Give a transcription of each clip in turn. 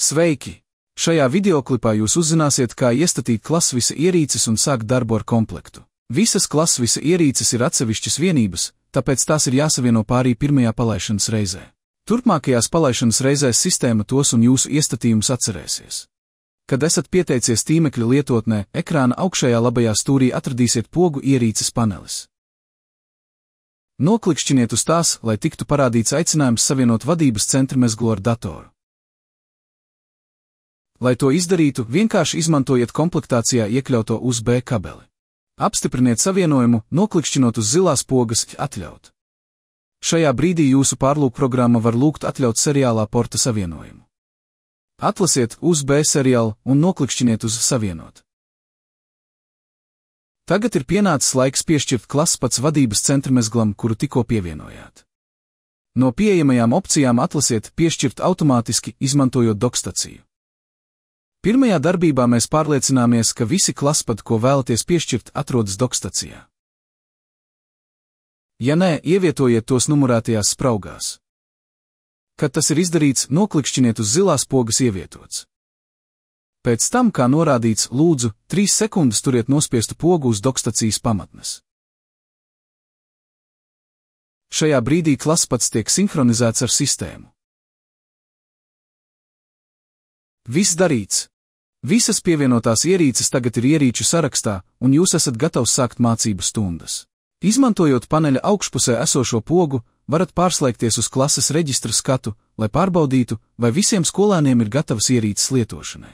Sveiki! Šajā videoklipā jūs uzzināsiet, kā iestatīt klasvisa ierīces un sākt darbu ar komplektu. Visas klasvisa ierīces ir atsevišķas vienības, tāpēc tās ir jāsavieno pārī pirmajā palaišanas reizē. Turpmākajās palaišanas reizēs sistēma tos un jūsu iestatījumus atcerēsies. Kad esat pieteicies tīmekļa lietotnē, ekrāna augšējā labajā stūrī atradīsiet pogu ierīces panelis. Noklikšķiniet uz tās, lai tiktu parādīts aicinājums savienot vadības centra mezglu ar datoru. Lai to izdarītu, vienkārši izmantojiet komplektācijā iekļauto USB kabeli. Apstipriniet savienojumu, noklikšķinot uz zilās pogas Atļaut. Šajā brīdī jūsu pārlūkprogramma var lūgt atļaut seriālā porta savienojumu. Atlasiet USB seriālu un noklikšķiniet uz Savienot. Tagad ir pienācis laiks piešķirt klaspads vadības centra mezglam, kuru tikko pievienojāt. No pieejamajām opcijām atlasiet Piešķirt automātiski, izmantojot dokstaciju. Pirmajā darbībā mēs pārliecināmies, ka visi klaspadi, ko vēlaties piešķirt, atrodas dokstacijā. Ja nē, ievietojiet tos numurētajās spraugās. Kad tas ir izdarīts, noklikšķiniet uz zilās pogas Ievietots. Pēc tam, kā norādīts, lūdzu, 3 sekundes turiet nospiestu pogu uz dokstacijas pamatnes. Šajā brīdī klaspads tiek sinhronizēts ar sistēmu. Viss darīts. Visas pievienotās ierīces tagad ir ierīču sarakstā, un jūs esat gatavs sākt mācību stundas. Izmantojot paneļa augšpusē esošo pogu, varat pārslēgties uz klases reģistra skatu, lai pārbaudītu, vai visiem skolēniem ir gatavas ierīces lietošanai.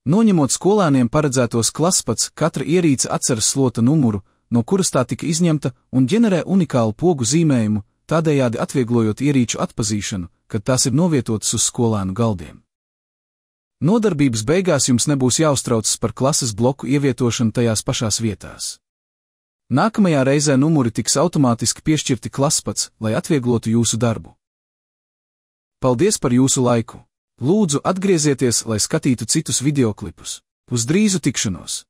Noņemot skolēniem paredzētos klaspads, katra ierīce atceras slota numuru, no kuras tā tika izņemta, un ģenerē unikālu pogu zīmējumu, tādējādi atvieglojot ierīču atpazīšanu, kad tās ir novietotas uz skolēnu galdiem. Nodarbības beigās jums nebūs jāuztraucas par klases bloku ievietošanu tajās pašās vietās. Nākamajā reizē numuri tiks automātiski piešķirti klaspads, lai atvieglotu jūsu darbu. Paldies par jūsu laiku! Lūdzu, atgriezieties, lai skatītu citus videoklipus. Uz drīzu tikšanos!